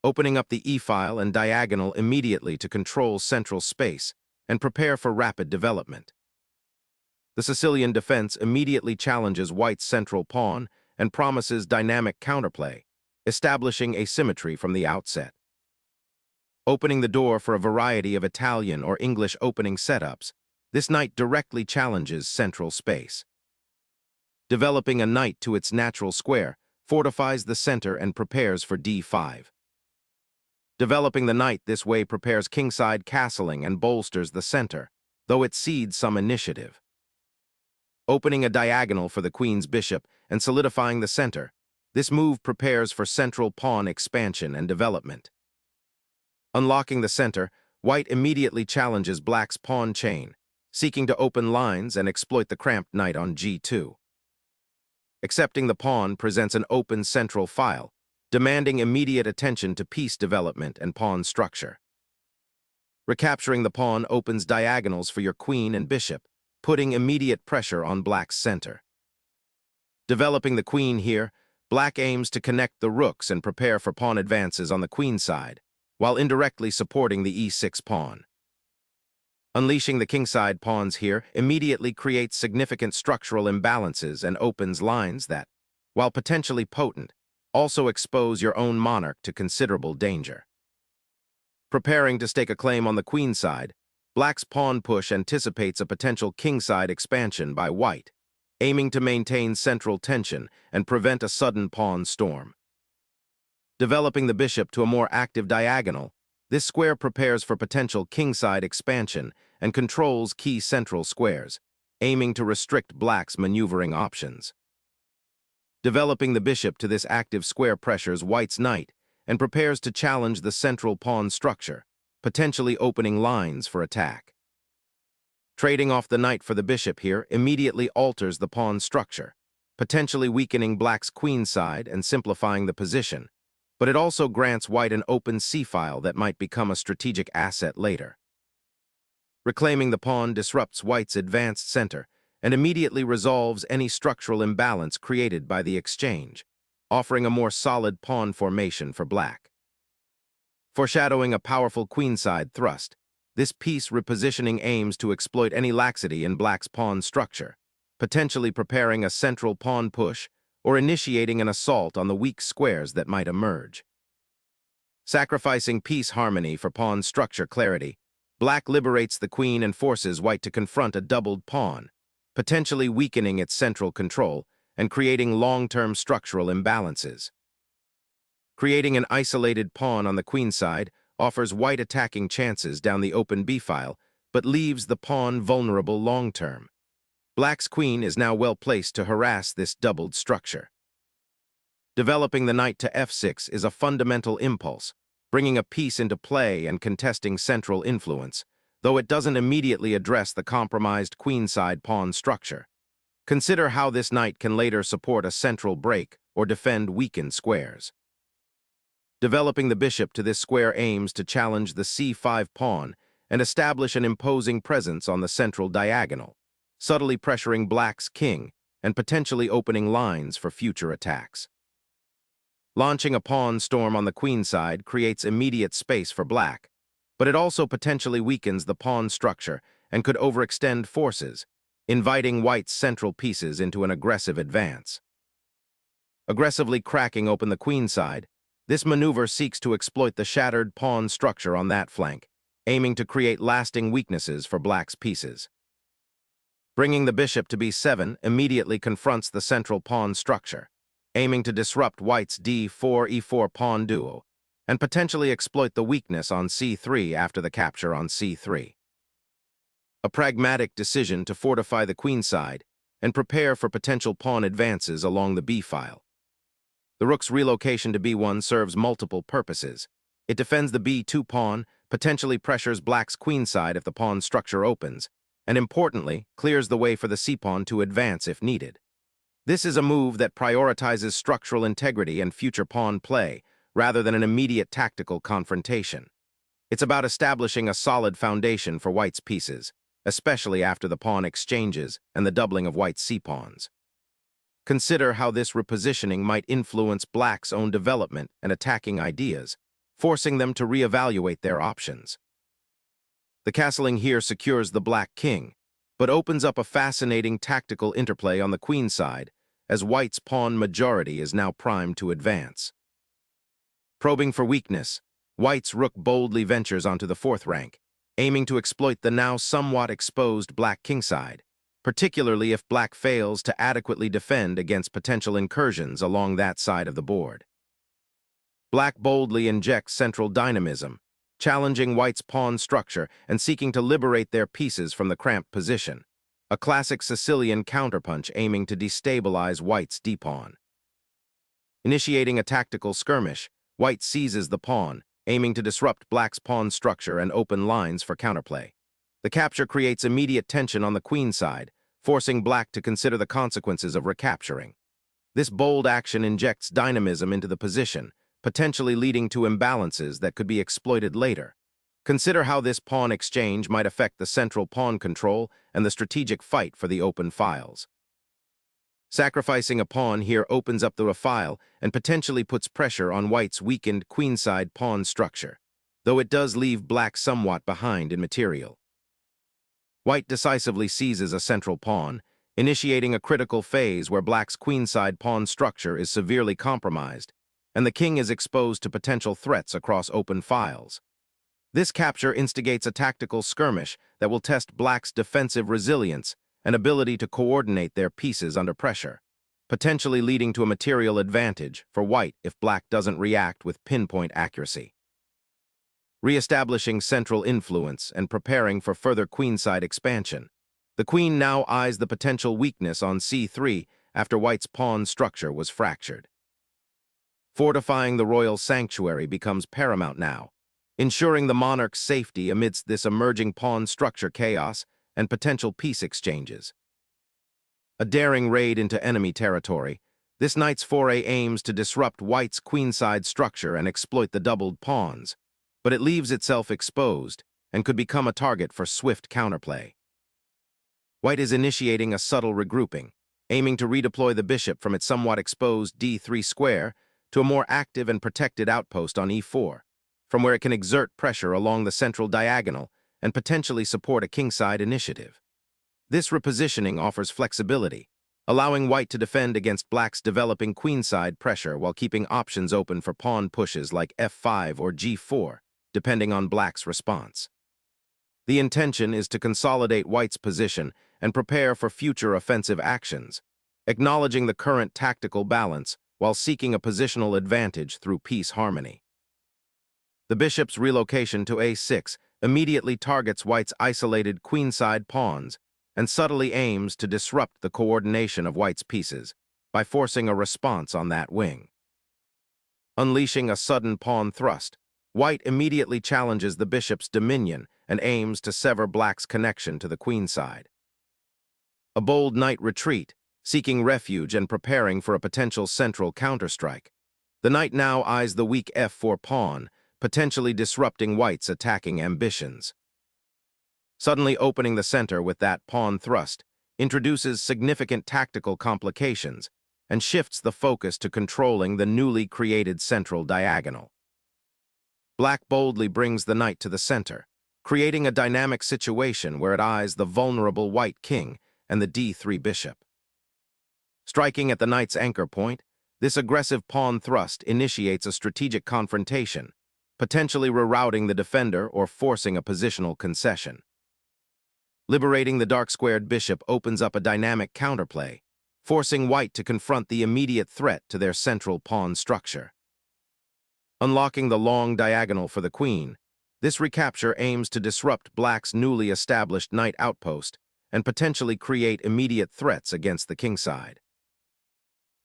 opening up the e-file and diagonal immediately to control central space and prepare for rapid development. The Sicilian defense immediately challenges white's central pawn and promises dynamic counterplay, establishing asymmetry from the outset. Opening the door for a variety of Italian or English opening setups, this knight directly challenges central space. Developing a knight to its natural square fortifies the center and prepares for d5. Developing the knight this way prepares kingside castling and bolsters the center, though it cedes some initiative. Opening a diagonal for the queen's bishop and solidifying the center, this move prepares for central pawn expansion and development. Unlocking the center, white immediately challenges black's pawn chain, seeking to open lines and exploit the cramped knight on g2. Accepting the pawn presents an open central file, demanding immediate attention to piece development and pawn structure. Recapturing the pawn opens diagonals for your queen and bishop, putting immediate pressure on black's center. Developing the queen here, black aims to connect the rooks and prepare for pawn advances on the queen side, while indirectly supporting the e6 pawn. Unleashing the kingside pawns here immediately creates significant structural imbalances and opens lines that, while potentially potent, also expose your own monarch to considerable danger. Preparing to stake a claim on the queen side, black's pawn push anticipates a potential kingside expansion by white, aiming to maintain central tension and prevent a sudden pawn storm. Developing the bishop to a more active diagonal, this square prepares for potential kingside expansion and controls key central squares, aiming to restrict black's maneuvering options. Developing the bishop to this active square pressures white's knight and prepares to challenge the central pawn structure, potentially opening lines for attack. Trading off the knight for the bishop here immediately alters the pawn structure, potentially weakening black's queen side and simplifying the position, but it also grants white an open c-file that might become a strategic asset later. Reclaiming the pawn disrupts white's advanced center and immediately resolves any structural imbalance created by the exchange, offering a more solid pawn formation for black. Foreshadowing a powerful queenside thrust, this piece repositioning aims to exploit any laxity in black's pawn structure, potentially preparing a central pawn push or initiating an assault on the weak squares that might emerge. Sacrificing piece harmony for pawn structure clarity, black liberates the queen and forces white to confront a doubled pawn, potentially weakening its central control and creating long-term structural imbalances. Creating an isolated pawn on the queen side offers white attacking chances down the open b-file, but leaves the pawn vulnerable long-term. Black's queen is now well placed to harass this doubled structure. Developing the knight to f6 is a fundamental impulse, bringing a piece into play and contesting central influence, though it doesn't immediately address the compromised queenside pawn structure. Consider how this knight can later support a central break or defend weakened squares. Developing the bishop to this square aims to challenge the c5 pawn and establish an imposing presence on the central diagonal, subtly pressuring black's king and potentially opening lines for future attacks. Launching a pawn storm on the queen side creates immediate space for black, but it also potentially weakens the pawn structure and could overextend forces, inviting white's central pieces into an aggressive advance. Aggressively cracking open the queen side, this maneuver seeks to exploit the shattered pawn structure on that flank, aiming to create lasting weaknesses for black's pieces. Bringing the bishop to b7 immediately confronts the central pawn structure, aiming to disrupt white's d4-e4 pawn duo, and potentially exploit the weakness on c3 after the capture on c3. A pragmatic decision to fortify the queenside and prepare for potential pawn advances along the b-file. The rook's relocation to b1 serves multiple purposes. It defends the b2 pawn, potentially pressures black's queenside if the pawn structure opens, and importantly, clears the way for the c-pawn to advance if needed. This is a move that prioritizes structural integrity and future pawn play, rather than an immediate tactical confrontation. It's about establishing a solid foundation for white's pieces, especially after the pawn exchanges and the doubling of white's c-pawns. Consider how this repositioning might influence black's own development and attacking ideas, forcing them to reevaluate their options. The castling here secures the black king, but opens up a fascinating tactical interplay on the queen side, as white's pawn majority is now primed to advance. Probing for weakness, white's rook boldly ventures onto the fourth rank, aiming to exploit the now somewhat exposed black kingside, particularly if black fails to adequately defend against potential incursions along that side of the board. Black boldly injects central dynamism, challenging white's pawn structure and seeking to liberate their pieces from the cramped position, a classic Sicilian counterpunch aiming to destabilize white's d-pawn. Initiating a tactical skirmish, white seizes the pawn, aiming to disrupt black's pawn structure and open lines for counterplay. The capture creates immediate tension on the queen side, forcing black to consider the consequences of recapturing. This bold action injects dynamism into the position, potentially leading to imbalances that could be exploited later. Consider how this pawn exchange might affect the central pawn control and the strategic fight for the open files. Sacrificing a pawn here opens up the file and potentially puts pressure on white's weakened queenside pawn structure, though it does leave black somewhat behind in material. White decisively seizes a central pawn, initiating a critical phase where black's queenside pawn structure is severely compromised, and the king is exposed to potential threats across open files. This capture instigates a tactical skirmish that will test black's defensive resilience and ability to coordinate their pieces under pressure, potentially leading to a material advantage for white if black doesn't react with pinpoint accuracy. Re-establishing central influence and preparing for further queenside expansion, the queen now eyes the potential weakness on c3 after white's pawn structure was fractured. Fortifying the royal sanctuary becomes paramount now, ensuring the monarch's safety amidst this emerging pawn structure chaos and potential peace exchanges. A daring raid into enemy territory, this knight's foray aims to disrupt white's queenside structure and exploit the doubled pawns, but it leaves itself exposed and could become a target for swift counterplay. White is initiating a subtle regrouping, aiming to redeploy the bishop from its somewhat exposed d3 square to a more active and protected outpost on e4, from where it can exert pressure along the central diagonal and potentially support a kingside initiative. This repositioning offers flexibility, allowing white to defend against black's developing queenside pressure while keeping options open for pawn pushes like f5 or g4, depending on black's response. The intention is to consolidate white's position and prepare for future offensive actions, acknowledging the current tactical balance while seeking a positional advantage through piece harmony. The bishop's relocation to a6 immediately targets white's isolated queenside pawns and subtly aims to disrupt the coordination of white's pieces by forcing a response on that wing. Unleashing a sudden pawn thrust, white immediately challenges the bishop's dominion and aims to sever black's connection to the queenside. A bold knight retreat, seeking refuge and preparing for a potential central counterstrike. The knight now eyes the weak f4 pawn, potentially disrupting white's attacking ambitions. Suddenly opening the center with that pawn thrust introduces significant tactical complications and shifts the focus to controlling the newly created central diagonal. Black boldly brings the knight to the center, creating a dynamic situation where it eyes the vulnerable white king and the d3 bishop. Striking at the knight's anchor point, this aggressive pawn thrust initiates a strategic confrontation, potentially rerouting the defender or forcing a positional concession. Liberating the dark-squared bishop opens up a dynamic counterplay, forcing white to confront the immediate threat to their central pawn structure. Unlocking the long diagonal for the queen, this recapture aims to disrupt black's newly established knight outpost and potentially create immediate threats against the kingside.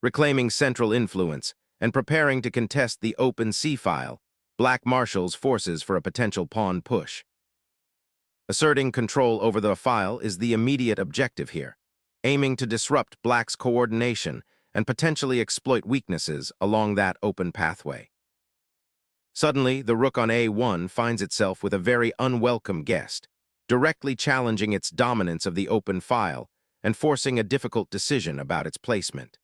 Reclaiming central influence and preparing to contest the open c-file, black marshals forces for a potential pawn push. Asserting control over the file is the immediate objective here, aiming to disrupt black's coordination and potentially exploit weaknesses along that open pathway. Suddenly, the rook on a1 finds itself with a very unwelcome guest, directly challenging its dominance of the open file and forcing a difficult decision about its placement.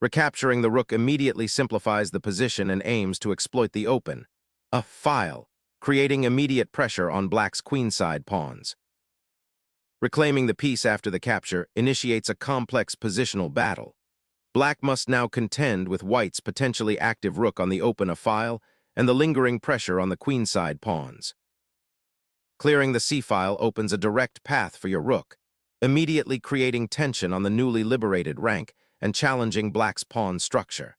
Recapturing the rook immediately simplifies the position and aims to exploit the open, a file, creating immediate pressure on black's queenside pawns. Reclaiming the piece after the capture initiates a complex positional battle. Black must now contend with white's potentially active rook on the open a file and the lingering pressure on the queenside pawns. Clearing the c-file opens a direct path for your rook, immediately creating tension on the newly liberated rank and challenging black's pawn structure.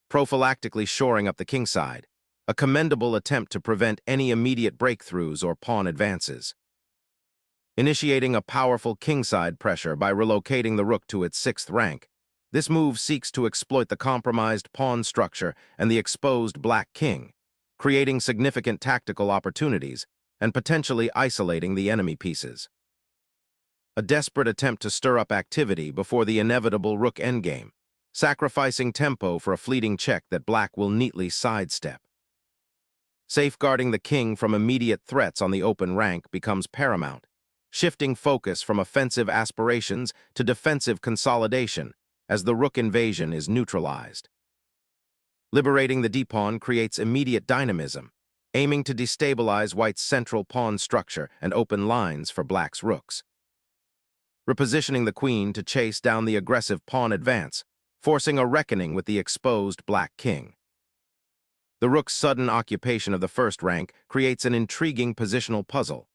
Prophylactically shoring up the kingside, a commendable attempt to prevent any immediate breakthroughs or pawn advances. Initiating a powerful kingside pressure by relocating the rook to its 6th rank, this move seeks to exploit the compromised pawn structure and the exposed black king, creating significant tactical opportunities and potentially isolating the enemy pieces. A desperate attempt to stir up activity before the inevitable rook endgame, sacrificing tempo for a fleeting check that black will neatly sidestep. Safeguarding the king from immediate threats on the open rank becomes paramount, shifting focus from offensive aspirations to defensive consolidation as the rook invasion is neutralized. Liberating the d-pawn creates immediate dynamism, aiming to destabilize white's central pawn structure and open lines for black's rooks. Repositioning the queen to chase down the aggressive pawn advance, forcing a reckoning with the exposed black king. The rook's sudden occupation of the 1st rank creates an intriguing positional puzzle.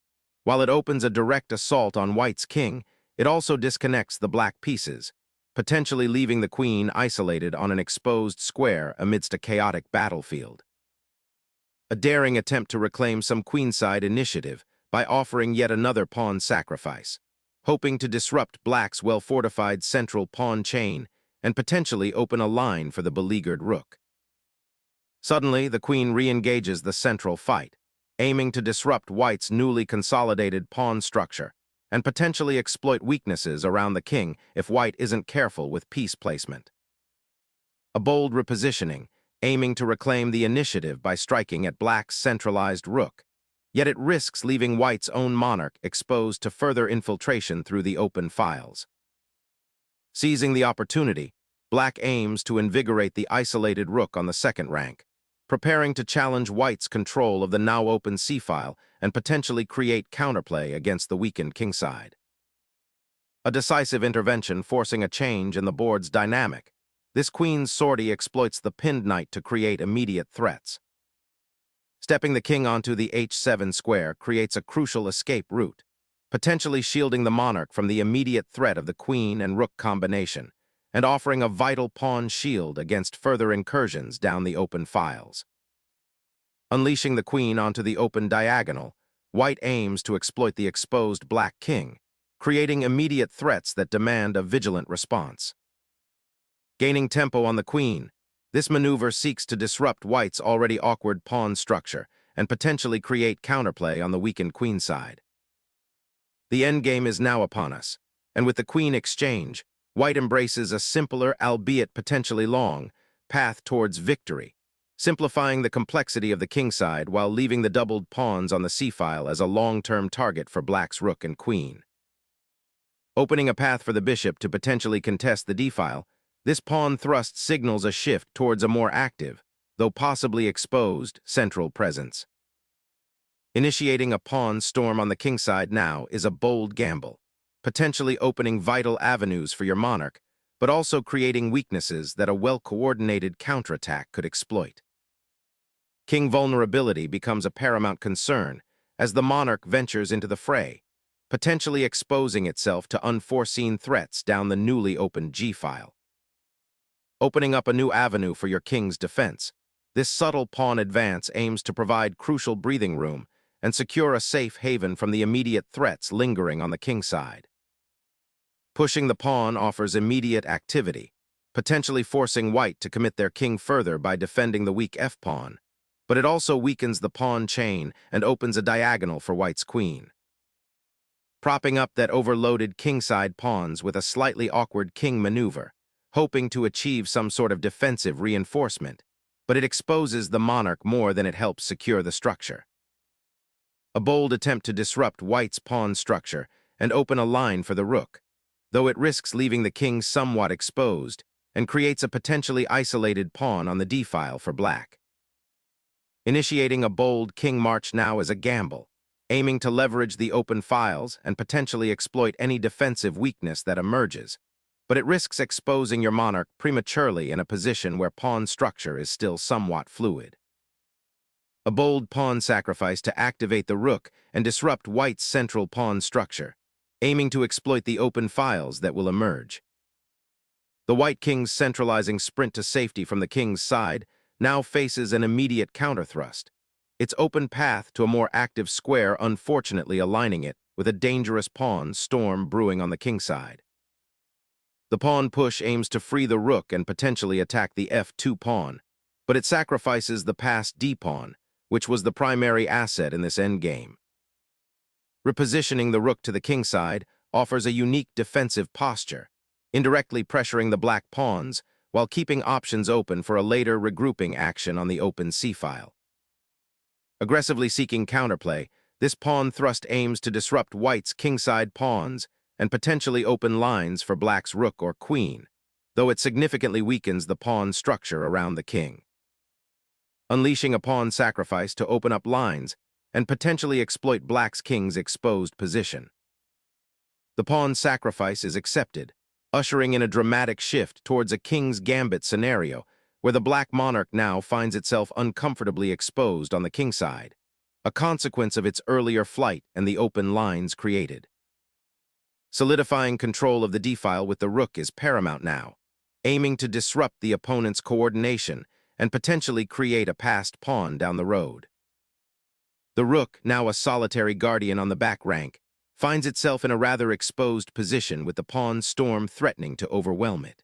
While it opens a direct assault on white's king, it also disconnects the black pieces, potentially leaving the queen isolated on an exposed square amidst a chaotic battlefield. A daring attempt to reclaim some queenside initiative by offering yet another pawn sacrifice, hoping to disrupt black's well-fortified central pawn chain and potentially open a line for the beleaguered rook. Suddenly, the queen re-engages the central fight, aiming to disrupt white's newly consolidated pawn structure and potentially exploit weaknesses around the king if white isn't careful with piece placement. A bold repositioning, aiming to reclaim the initiative by striking at black's centralized rook, yet it risks leaving white's own monarch exposed to further infiltration through the open files. Seizing the opportunity, black aims to invigorate the isolated rook on the 2nd rank, preparing to challenge white's control of the now open c-file and potentially create counterplay against the weakened kingside. A decisive intervention forcing a change in the board's dynamic, this queen's sortie exploits the pinned knight to create immediate threats. Stepping the king onto the h7 square creates a crucial escape route, potentially shielding the monarch from the immediate threat of the queen and rook combination, and offering a vital pawn shield against further incursions down the open files. Unleashing the queen onto the open diagonal, white aims to exploit the exposed black king, creating immediate threats that demand a vigilant response. Gaining tempo on the queen, this maneuver seeks to disrupt white's already awkward pawn structure and potentially create counterplay on the weakened queenside. The endgame is now upon us, and with the queen exchange, white embraces a simpler, albeit potentially long, path towards victory, simplifying the complexity of the kingside while leaving the doubled pawns on the c-file as a long-term target for black's rook and queen. Opening a path for the bishop to potentially contest the d-file, this pawn thrust signals a shift towards a more active, though possibly exposed, central presence. Initiating a pawn storm on the kingside now is a bold gamble, potentially opening vital avenues for your monarch, but also creating weaknesses that a well-coordinated counterattack could exploit. King vulnerability becomes a paramount concern as the monarch ventures into the fray, potentially exposing itself to unforeseen threats down the newly opened g-file. Opening up a new avenue for your king's defense, this subtle pawn advance aims to provide crucial breathing room and secure a safe haven from the immediate threats lingering on the kingside. Pushing the pawn offers immediate activity, potentially forcing white to commit their king further by defending the weak f-pawn, but it also weakens the pawn chain and opens a diagonal for white's queen. Propping up that overloaded kingside pawns with a slightly awkward king maneuver, hoping to achieve some sort of defensive reinforcement, but it exposes the monarch more than it helps secure the structure. A bold attempt to disrupt white's pawn structure and open a line for the rook, though it risks leaving the king somewhat exposed, and creates a potentially isolated pawn on the d-file for black. Initiating a bold king march now is a gamble, aiming to leverage the open files and potentially exploit any defensive weakness that emerges, but it risks exposing your monarch prematurely in a position where pawn structure is still somewhat fluid. A bold pawn sacrifice to activate the rook and disrupt white's central pawn structure, aiming to exploit the open files that will emerge. The white king's centralizing sprint to safety from the king's side now faces an immediate counterthrust, its open path to a more active square unfortunately aligning it with a dangerous pawn storm brewing on the king side. The pawn push aims to free the rook and potentially attack the f2 pawn, but it sacrifices the passed d-pawn, which was the primary asset in this endgame. Repositioning the rook to the king side offers a unique defensive posture, indirectly pressuring the black pawns while keeping options open for a later regrouping action on the open c-file. Aggressively seeking counterplay, this pawn thrust aims to disrupt white's kingside pawns and potentially open lines for black's rook or queen, though it significantly weakens the pawn structure around the king. Unleashing a pawn sacrifice to open up lines and potentially exploit black's king's exposed position. The pawn sacrifice is accepted, ushering in a dramatic shift towards a king's gambit scenario where the black monarch now finds itself uncomfortably exposed on the king side, a consequence of its earlier flight and the open lines created. Solidifying control of the d-file with the rook is paramount now, aiming to disrupt the opponent's coordination and potentially create a passed pawn down the road. The rook, now a solitary guardian on the back rank, finds itself in a rather exposed position with the pawn storm threatening to overwhelm it.